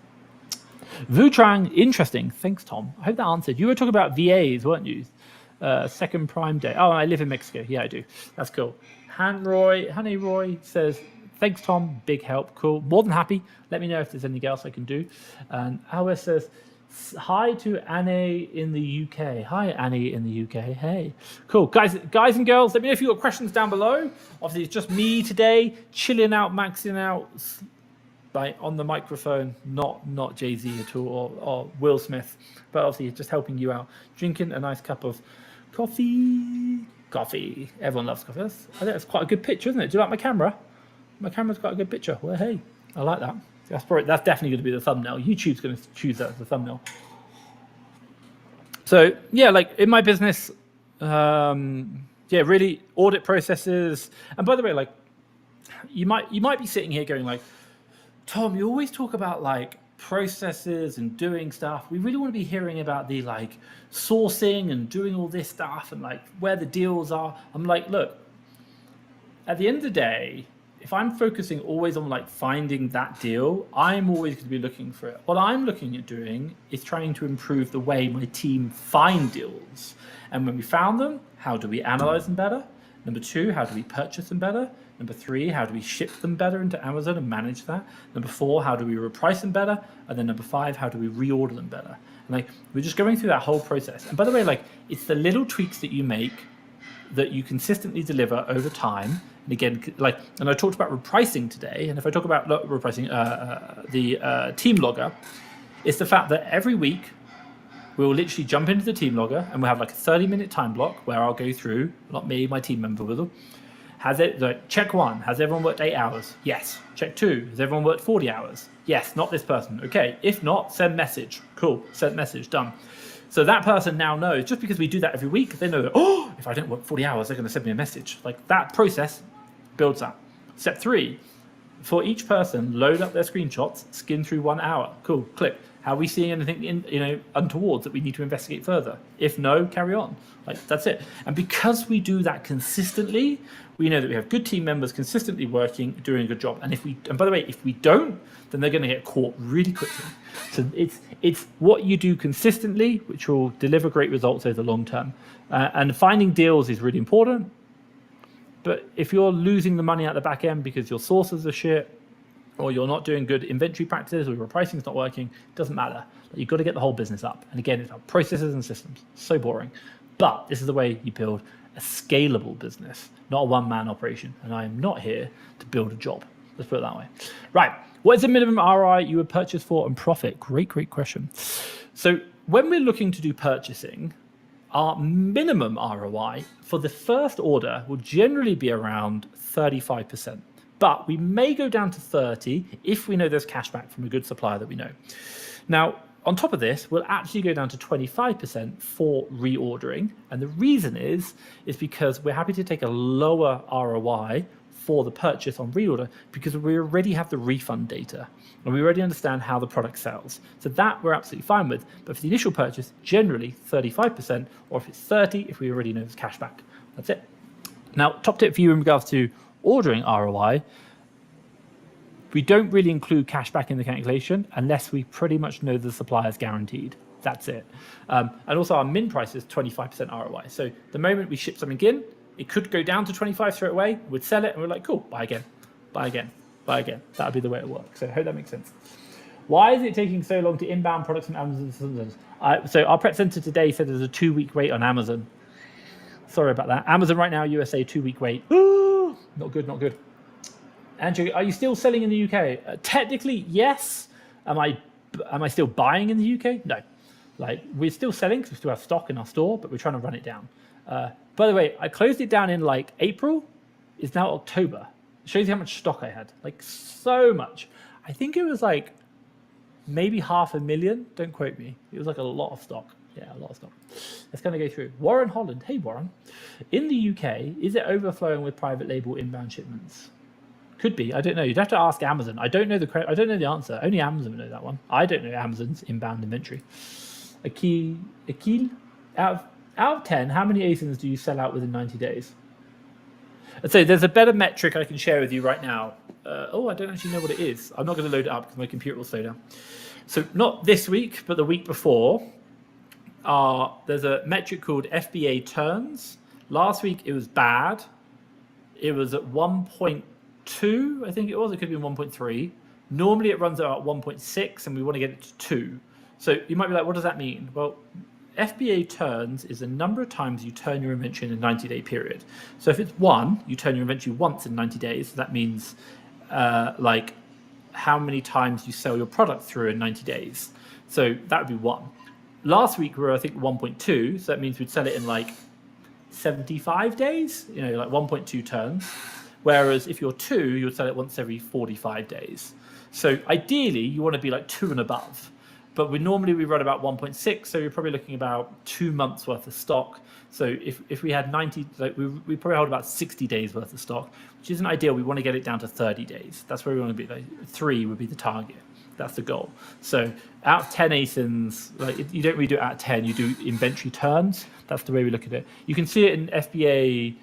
Vutrang, interesting. Thanks, Tom. I hope that answered. You were talking about VAs, weren't you? Second Prime Day. Oh, I live in Mexico. Yeah, I do. That's cool. Honey Roy says, thanks, Tom. Big help. Cool. More than happy. Let me know if there's anything else I can do. And Alice says, hi to Annie in the UK. Hi, Annie in the UK. Hey. Cool. Guys and girls, let me know if you've got questions down below. Obviously, it's just me today, chilling out, maxing out. Like on the microphone, not Jay-Z at all, or Will Smith, but obviously just helping you out, drinking a nice cup of coffee. Everyone loves coffee. I think that's quite a good picture, isn't it? Do you like my camera? My camera's got a good picture. Well, hey, I like that. That's definitely going to be the thumbnail. YouTube's going to choose that as the thumbnail. So yeah, like in my business, really audit processes. And by the way, like you might be sitting here going like, Tom, you always talk about like processes and doing stuff. We really want to be hearing about the like sourcing and doing all this stuff and like where the deals are. I'm like, look, at the end of the day, if I'm focusing always on like finding that deal, I'm always going to be looking for it. What I'm looking at doing is trying to improve the way my team find deals. And when we found them, how do we analyze them better? Number 2, how do we purchase them better? Number 3, how do we ship them better into Amazon and manage that? Number 4, how do we reprice them better? And then number 5, how do we reorder them better? And like we're just going through that whole process. And by the way, like it's the little tweaks that you make that you consistently deliver over time. And again, like, and I talked about repricing today. And if I talk about repricing, the team logger, it's the fact that every week we will literally jump into the team logger and we'll have like a 30-minute time block where I'll go through, not me, my team member will. Check 1, has everyone worked 8 hours? Yes. Check 2, has everyone worked 40 hours? Yes, not this person. Okay, if not, send message. Cool, send message, done. So that person now knows, just because we do that every week, they know that, oh, if I don't work 40 hours, they're going to send me a message. Like that process builds that. Step 3, for each person, load up their screenshots, skim through 1 hour. Cool, click. How are we seeing anything untowards that we need to investigate further? If no, carry on. Like that's it. And because we do that consistently, we know that we have good team members consistently working, doing a good job. And by the way, if we don't, then they're going to get caught really quickly. So it's what you do consistently, which will deliver great results over the long term. And finding deals is really important. But if you're losing the money at the back end because your sources are shit, or you're not doing good inventory practices, or your pricing's not working, it doesn't matter. You've got to get the whole business up. And again, it's about processes and systems. So boring. But this is the way you build a scalable business, not a one-man operation. And I am not here to build a job. Let's put it that way. Right. What is the minimum ROI you would purchase for and profit? Great question. So when we're looking to do purchasing, our minimum ROI for the first order will generally be around 35%. But we may go down to 30 if we know there's cash back from a good supplier that we know. Now, on top of this, we'll actually go down to 25% for reordering. And the reason is because we're happy to take a lower ROI for the purchase on reorder because we already have the refund data and we already understand how the product sells. So that we're absolutely fine with. But for the initial purchase, generally 35%, or if it's 30, if we already know there's cash back. That's it. Now, top tip for you in regards to ordering ROI, we don't really include cash back in the calculation unless we pretty much know the supplier's guaranteed. That's it. And also our min price is 25% ROI. So the moment we ship something in, it could go down to 25 straight away. We'd sell it and we're like, cool, buy again. That would be the way it works. So I hope that makes sense. Why is it taking so long to inbound products from Amazon? So our prep center today said there's a 2-week wait on Amazon. Sorry about that. Amazon right now, USA, 2-week wait. Not good, not good. Andrew, are you still selling in the UK? Technically, yes. Am I still buying in the UK? No. Like, we're still selling because we still have stock in our store, but we're trying to run it down. By the way, I closed it down in like April. It's now October. It shows you how much stock I had. Like, so much. I think it was like maybe 500,000. Don't quote me. It was like a lot of stock. Yeah, a lot of stock. Let's kind of go through. Warren Holland. Hey, Warren. In the UK, is it overflowing with private label inbound shipments? Could be. I don't know. You'd have to ask Amazon. I don't know the answer. Only Amazon would know that one. I don't know Amazon's inbound inventory. Akil, out of 10, how many ASINs do you sell out within 90 days? I'd say there's a better metric I can share with you right now. I don't actually know what it is. I'm not going to load it up because my computer will slow down. So not this week, but the week before, there's a metric called FBA turns. Last week it was bad. It was at 1.2, I think it was. It could be 1.3. Normally it runs at about 1.6, and we want to get it to 2. So you might be like, what does that mean? Well, FBA turns is the number of times you turn your inventory in a 90-day period. So if it's 1, you turn your inventory once in 90 days. So that means like how many times you sell your product through in 90 days. So that would be 1. Last week we were, I think, 1.2. So that means we'd sell it in like 75 days, like 1.2 turns. Whereas if you're 2, you would sell it once every 45 days. So ideally, you want to be like 2 and above. But we run about 1.6, so you're probably looking about 2 months worth of stock. So if we had 90, like we probably hold about 60 days worth of stock, which isn't ideal. We want to get it down to 30 days. That's where we want to be. Like 3 would be the target. That's the goal. So out of 10 ASINs, like you don't really do it out of 10. You do inventory turns. That's the way we look at it. You can see it in FBA,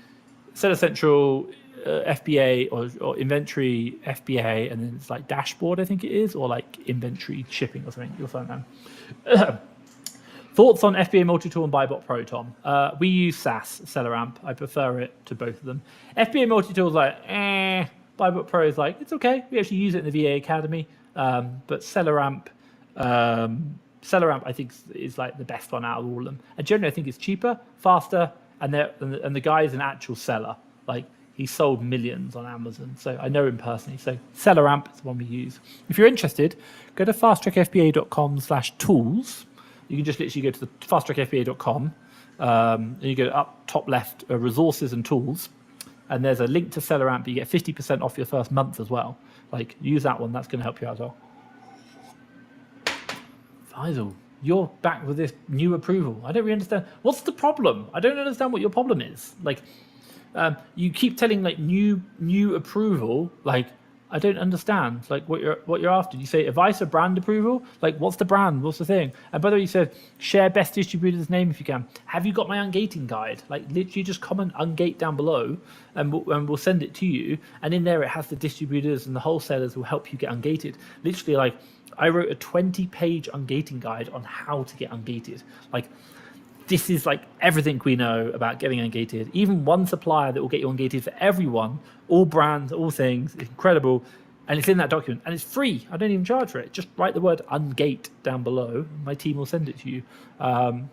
Seller Central, FBA or inventory FBA, and then it's like dashboard, I think it is, or like inventory shipping or something. You'll find that. Thoughts on FBA Multitool and Buybot Pro, Tom? We use SaaS, SellerAmp. I prefer it to both of them. FBA Multitool is like, Buybot Pro is like, it's okay. We actually use it in the VA Academy. But SellerAmp, I think is like the best one out of all of them. And generally, I think it's cheaper, faster, and the guy is an actual seller. Like, he sold millions on Amazon, so I know him personally. So SellerAmp is the one we use. If you're interested, go to fasttrackfba.com/tools. You can just literally go to the fasttrackfba.com, and you go up top left, resources and tools, and there's a link to SellerAmp. You get 50% off your first month as well. Like, use that one. That's going to help you out as well. Faisal, you're back with this new approval. I don't really understand. What's the problem? I don't understand what your problem is. Like, you keep telling like new approval. Like, I don't understand like what you're after. You say advice or brand approval. Like, what's the brand? What's the thing? And by the way, you said share best distributor's name if you can. Have you got my ungating guide? Like, literally just comment ungate down below, and we'll send it to you. And in there it has the distributors and the wholesalers will help you get ungated. Literally, like, I wrote a 20-page ungating guide on how to get ungated. Like, this is like everything we know about getting ungated. Even one supplier that will get you ungated for everyone, all brands, all things. It's incredible. And it's in that document. And it's free. I don't even charge for it. Just write the word ungate down below. My team will send it to you. But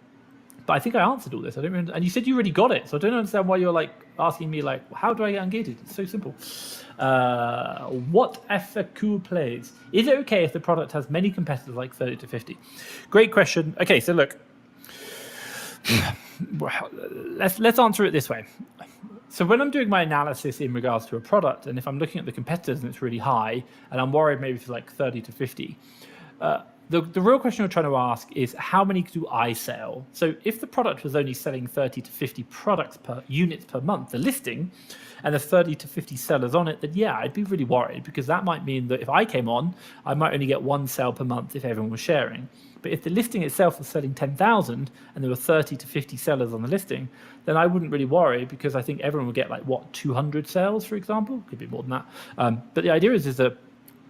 I think I answered all this. I don't remember. And you said you already got it. So I don't understand why you're like asking me like, how do I get ungated? It's so simple. What FAQ plays? Is it okay if the product has many competitors like 30 to 50? Great question. Okay, so look. Let's answer it this way. So when I'm doing my analysis in regards to a product, and if I'm looking at the competitors and it's really high, and I'm worried maybe it's like 30 to 50, the real question you're trying to ask is how many do I sell? So if the product was only selling 30 to 50 units per month, the listing, and there's 30 to 50 sellers on it, then yeah, I'd be really worried, because that might mean that if I came on, I might only get 1 sale per month if everyone was sharing. But if the listing itself was selling 10,000 and there were 30 to 50 sellers on the listing, then I wouldn't really worry, because I think everyone would get like 200 sales, for example. Could be more than that. But the idea is that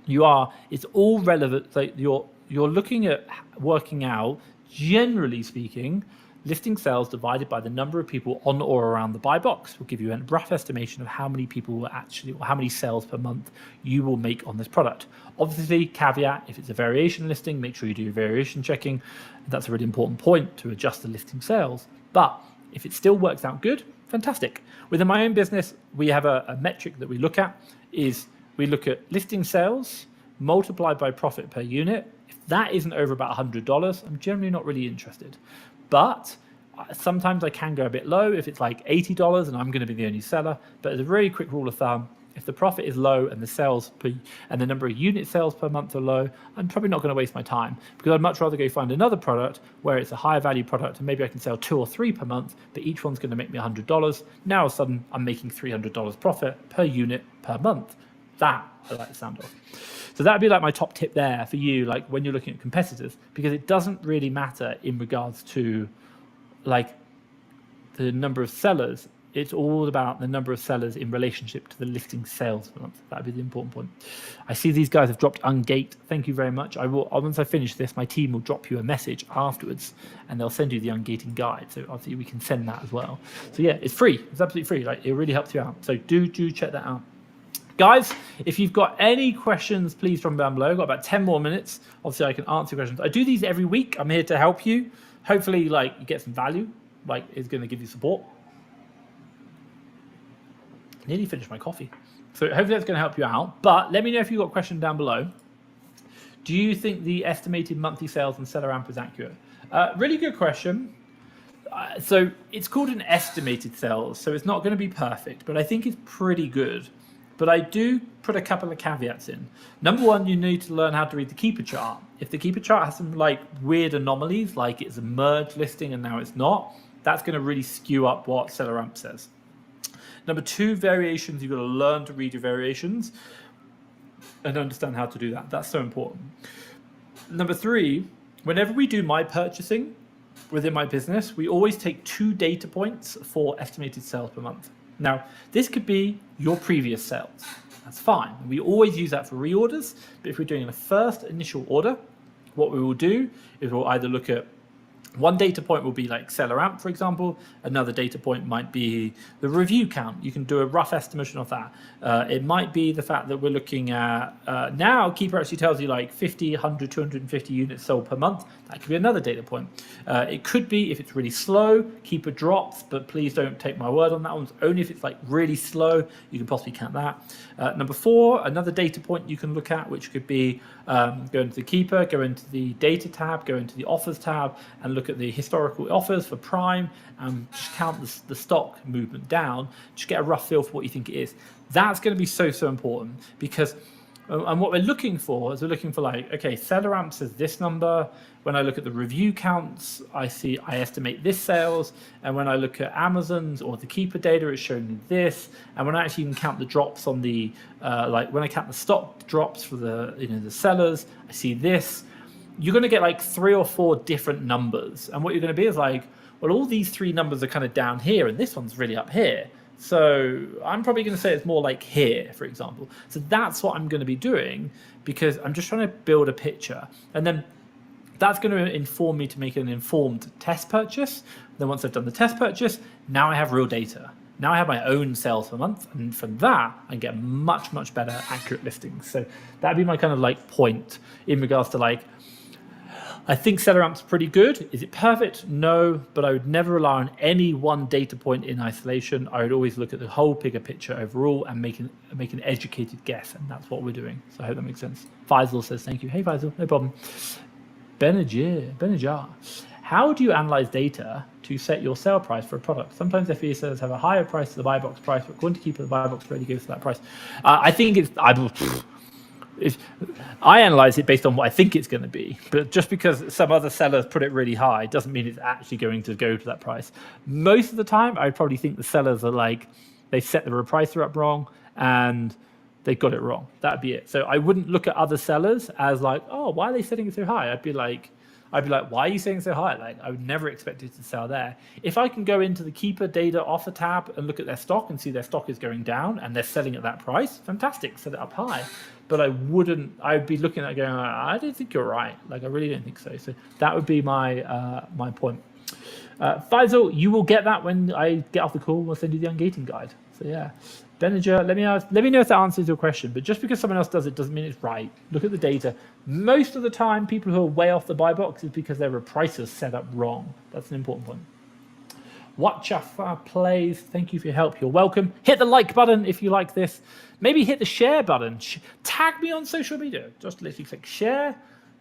it's all relevant. Like you're looking at working out, generally speaking, listing sales divided by the number of people on or around the buy box will give you a rough estimation of how many people will actually, or how many sales per month you will make on this product. Obviously, caveat, if it's a variation listing, make sure you do your variation checking. That's a really important point to adjust the listing sales. But if it still works out good, fantastic. Within my own business, we have a metric that we look at, is we look at listing sales multiplied by profit per unit. If that isn't over about $100, I'm generally not really interested. But sometimes I can go a bit low if it's like $80 and I'm going to be the only seller. But as a very quick rule of thumb, if the profit is low and the sales and the number of unit sales per month are low, I'm probably not going to waste my time, because I'd much rather go find another product where it's a higher value product and maybe I can sell 2 or 3 per month, but each one's going to make me $100. Now all of a sudden I'm making $300 profit per unit per month. That I like the sound of. So that'd be like my top tip there for you, like when you're looking at competitors, because it doesn't really matter in regards to like the number of sellers. It's all about the number of sellers in relationship to the listing sales per month. That'd be the important point. I see these guys have dropped ungate. Thank you very much. I will, once I finish this, my team will drop you a message afterwards and they'll send you the ungating guide. So obviously we can send that as well. So yeah, it's free. It's absolutely free. Like, it really helps you out. So do check that out. Guys, if you've got any questions, please drop them down below. I've got about 10 more minutes. Obviously, I can answer questions. I do these every week. I'm here to help you. Hopefully, like, you get some value. Like, it's going to give you support. Nearly finished my coffee. So hopefully that's going to help you out. But let me know if you've got a question down below. Do you think the estimated monthly sales and seller amp is accurate? Really good question. So it's called an estimated sales. So it's not going to be perfect, but I think it's pretty good. But I do put a couple of caveats in. Number one, you need to learn how to read the keeper chart. If the keeper chart has some like weird anomalies, like it's a merge listing and now it's not, that's going to really skew up what seller amp says. Number two, variations. You've got to learn to read your variations and understand how to do that. That's so important. Number three, whenever we do my purchasing within my business, we always take 2 data points for estimated sales per month. Now, this could be your previous sales. That's fine. We always use that for reorders. But if we're doing a first initial order, what we will do is we'll either look at one data point will be like seller amp, for example. Another data point might be the review count. You can do a rough estimation of that. It might be the fact that we're looking at, now Keeper actually tells you like 50, 100, 250 units sold per month. That could be another data point. It could be if it's really slow, Keeper drops, but please don't take my word on that one. It's only if it's like really slow, you can possibly count that. Number 4, another data point you can look at, which could be go into the Keeper, go into the data tab, go into the offers tab, and look at the historical offers for Prime, and just count the stock movement down. Just get a rough feel for what you think it is. That's going to be so important, because and what we're looking for is we're looking for like, okay, seller amp says this number. When I look at the review counts, I estimate this sales. And when I look at Amazon's or the Keeper data, it's showing me this. And when I actually even count the drops on the, like when I count the stock drops for the, the sellers, I see this. You're going to get like 3 or 4 different numbers. And what you're going to be is like, well, all these 3 numbers are kind of down here and this one's really up here. So I'm probably going to say it's more like here, for example. So that's what I'm going to be doing, because I'm just trying to build a picture. And then that's going to inform me to make an informed test purchase. Then once I've done the test purchase, now I have real data. Now I have my own sales per month. And from that, I can get much, much better accurate listings. So that'd be my kind of like point in regards to like, I think seller amp's pretty good. Is it perfect? No, but I would never rely on any one data point in isolation. I would always look at the whole bigger picture overall and make an educated guess, and that's what we're doing. So I hope that makes sense. Faisal says thank you. Hey Faisal, no problem. Benajar, how do you analyze data to set your sale price for a product? Sometimes FBA sellers have a higher price to the buy box price, but according to Keeper, the buy box already goes to that price. I think it's... I analyze it based on what I think it's going to be, but just because some other sellers put it really high doesn't mean it's actually going to go to that price. Most of the time, I probably think the sellers are like, they set the repricer up wrong and they got it wrong. That'd be it. So I wouldn't look at other sellers as like, oh, why are they setting it so high? I'd be like, why are you setting it so high? Like, I would never expect it to sell there. If I can go into the Keeper data offer tab and look at their stock and see their stock is going down and they're selling at that price, fantastic, set it up high. But I'd be looking at it going, I don't think you're right. Like, I really don't think so. So that would be my my point. Faisal, you will get that when I get off the call. We'll send you the ungating guide. So yeah, Beninger, let me know if that answers your question. But just because someone else does it doesn't mean it's right. Look at the data. Most of the time, people who are way off the buy box is because their repricer set up wrong. That's an important point. Watchafa plays. Thank you for your help. You're welcome. Hit the like button if you like this. Maybe hit the share button. Tag me on social media. Just literally click share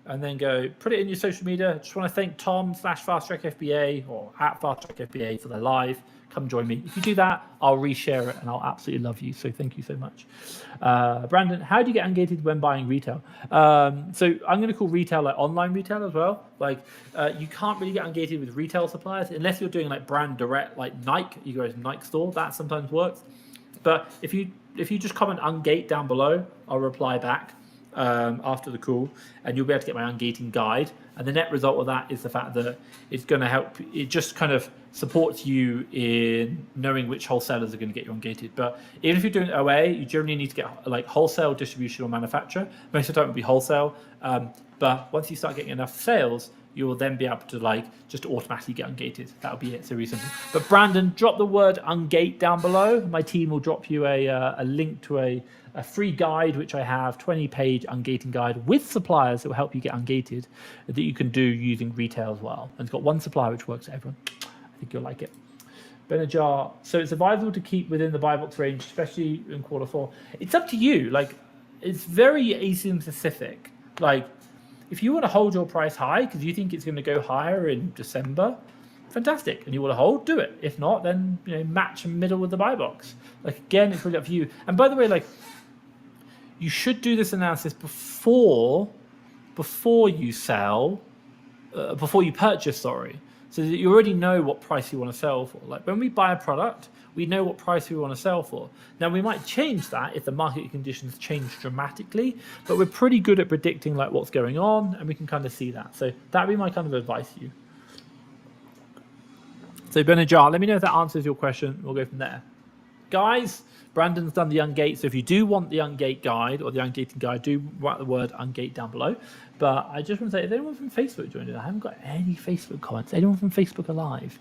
and then go put it in your social media. Just want to thank Tom/FastTrackFBA or at FastTrackFBA for the live. Come join me. If you do that, I'll reshare it and I'll absolutely love you. So thank you so much. Brandon, how do you get ungated when buying retail? So I'm going to call retail like online retail as well. Like you can't really get ungated with retail suppliers unless you're doing like brand direct, like Nike. You go to Nike store. That sometimes works. But if you just comment ungate down below, I'll reply back after the call, and you'll be able to get my ungating guide. And the net result of that is the fact that it's going to help. It just kind of supports you in knowing which wholesalers are going to get you ungated. But even if you're doing OA, you generally need to get like wholesale, distribution, or manufacturer. Most of the time it will be wholesale. But once you start getting enough sales, you will then be able to like just automatically get ungated. That'll be it. So really simple. But Brandon, drop the word ungate down below. My team will drop you a link to a free guide, which I have, 20-page ungating guide with suppliers that will help you get ungated that you can do using retail as well. And it's got one supplier which works for everyone. I think you'll like it. Benajar, so it's advisable to keep within the buy box range, especially in Q4. It's up to you. Like, it's very ASIN specific. Like, if you want to hold your price high because you think it's going to go higher in December, fantastic. And you want to hold, do it. If not, then match in the middle with the buy box. Like, again, it's really up to you. And by the way, like, you should do this analysis before you sell, before you purchase, sorry. So that you already know what price you want to sell for. Like when we buy a product, we know what price we want to sell for. Now we might change that if the market conditions change dramatically, but we're pretty good at predicting like what's going on, and we can kind of see that. So that'd be my kind of advice to you. So Benajar, let me know if that answers your question. We'll go from there. Guys, Brandon's done the ungate. So if you do want the ungate guide or the ungating guide, do write the word ungate down below. But I just want to say, if anyone from Facebook joined in, I haven't got any Facebook comments. Anyone from Facebook alive?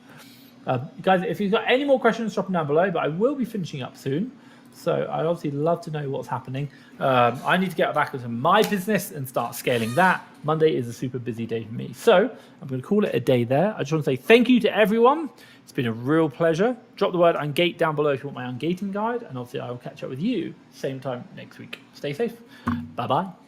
Guys, if you've got any more questions, drop them down below. But I will be finishing up soon. So I'd obviously love to know what's happening. I need to get back into my business and start scaling that. Monday is a super busy day for me. So I'm going to call it a day there. I just want to say thank you to everyone. It's been a real pleasure. Drop the word ungate down below if you want my ungating guide. And obviously I will catch up with you same time next week. Stay safe. Bye-bye.